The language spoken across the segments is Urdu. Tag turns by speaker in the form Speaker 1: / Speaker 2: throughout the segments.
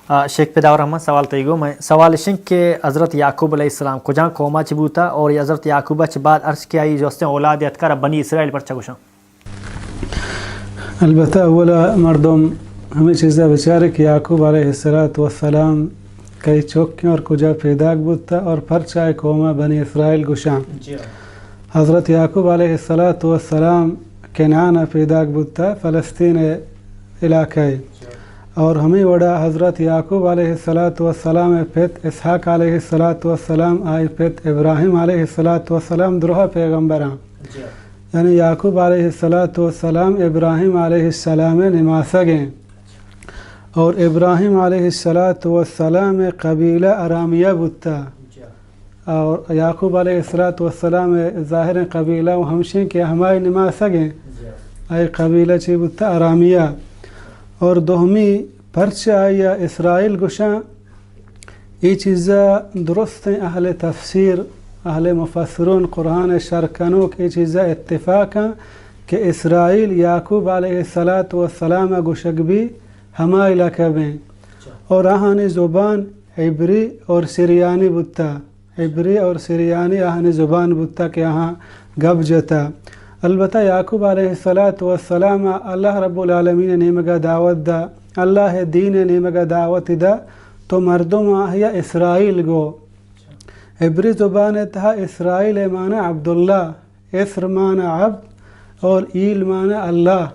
Speaker 1: شیخ پیداور رحمت سوال تیگو میں سوال شنک کہ حضرت یعقوب علیہ السلام کجا قوما چ بوتا اور حضرت یعقوب چ بعد عرض کیا ای جوستیں اولاد اتکار بنی اسرائیل پر چگوشاں.
Speaker 2: البتہ اولا مردم ہمیں چیزا بچارے کہ یعقوب علیہ السلام کئی چوکیں اور کجا پیدا بوتا اور پرچائے قوما بنی اسرائیل گوشاں. حضرت یعقوب علیہ السلام کنعان پیدا بوتا فلسطین علاقے اور ہمیں وڑا حضرت یعقوب علیہ السلام پت اسحاق علیہ السلام آئی پت ابراہیم علیہ السلام دروہ پیغمبران. یعنی یعقوب علیہ السلام ابراہیم علیہ السلام نماسگیں اور ابراہیم علیہ السلام قبیلہ ارامیہ بوتا اور یعقوب علیہ السلام ظاہر قبیلہ و ہمشیں کہ ہماری نماسگیں آئی قبیلہ چی بوتا ارامیہ. اور دوہمی پرچ آیا اسرائیل گشاں یہ چیزا درست ہیں اہل تفسیر اہل مفسرون قرآن شرکنوں کی چیزا اتفاقا کہ اسرائیل یعقوب علیہ السلام گشک بھی ہمائی لقبیں اور آہانی زبان عبری اور سریانی بوتا. عبری اور سریانی آہانی زبان بوتا کہ آہاں گب جتا. البتہ یعقوب علیہ السلام اللہ رب العالمین نیمگا دعوت دا اللہ دین نیمگا دعوت دا تو مردم آہیا اسرائیل گو. عبری زبان تہا اسرائیل معنی عبداللہ اسر معنی عبد اور ایل معنی اللہ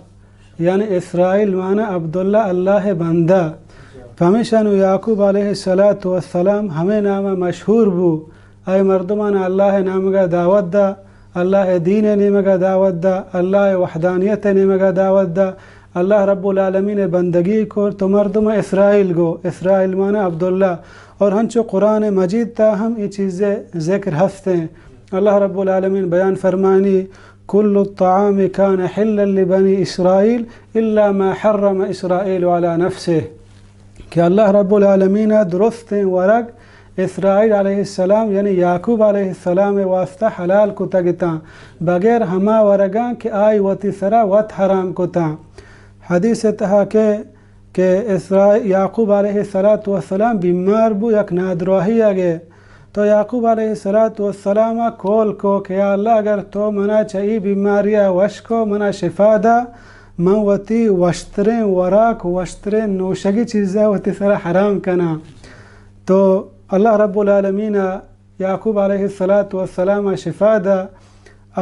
Speaker 2: یعنی اسرائیل معنی عبداللہ اللہ بندہ. فہمیشانو یعقوب علیہ السلام ہمیں نامہ مشہور بو اے مردمان اللہ نامگا دعوت دا اللہ دین نیمگا دعوت دا اللہ وحدانیت نیمگا دعوت دا اللہ رب العالمین بندگی کو تو مردم اسرائیل گو. اسرائیل معنی عبداللہ اور ہنچو قرآن مجید تا ہم یہ چیزیں ذکر ہستے ہیں. اللہ رب العالمین بیان فرمانی کل الطعام کان حلا لبنی اسرائیل الا ما حرم اسرائیل علی نفسه کہ اللہ رب العالمین درست ورگ اسرائیل علیہ السلام یعنی یعقوب علیہ السلام واسطہ حلال کو تگتا بغیر ہما ورگاں کہ آئی وتی سرا وط حرام کو تا. حدیث تہا کہ یعقوب علیہ السلام بیمار بو یک نادرواہی آگے تو یعقوب علیہ السلام کول کو کہ یا اللہ اگر تو منا چاہی بیماریاں وش کو منا شفا دا من وتی وشترین وراک وشترین نوشگی چیزیں وتی سرا حرام کنا. تو اللہ رب العالمین یعقوب علیہ السلام شفا دا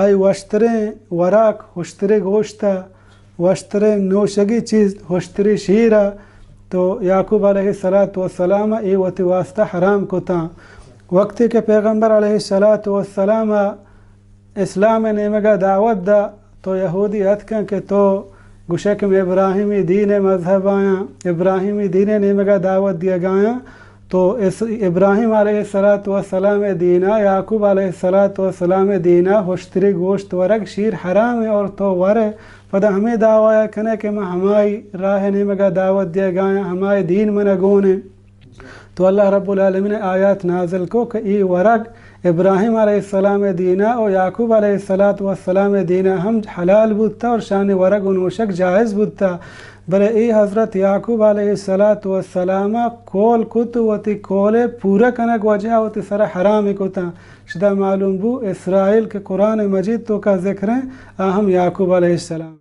Speaker 2: آئی وشترین وراک وشتری گوشتا وشترین نوشگی چیز وشتری شیرہ تو یعقوب علیہ السلام ای وتی واسطہ حرام کو تا. وقتی کہ پیغمبر علیہ السلام اسلام نیمگا دعوت دا تو یہودی اتکن کہ تو گشکم ابراہیمی دین مذہب آیا ابراہیمی دین نیمگا دعوت دیا گایا تو ابراہیم علیہ السلام دینا یعقوب علیہ السلام دینا ہوشتری گوشت ورگ شیر حرام ہے اور تو ورے پدا ہمیں دعویٰ کنے کہ میں ہمائی راہ نیمگا دعوت دیا گایا ہمائی دین منگونے. تو اللہ رب العالمین آیات نازل کو کہ ای ورگ ابراہیم علیہ السلام دینا اور یعقوب علیہ السلام دینا ہم حلال بودتا اور شان ورگ ونوشک جائز بودتا. بلے ای حضرت یعقوب علیہ السلام کول کت وتی کولے پورا کنک وجہ وتی سر حرامی کتا. شدہ معلوم بو اسرائیل کے قرآن مجید تو کا ذکر ہیں اہم یعقوب علیہ السلام.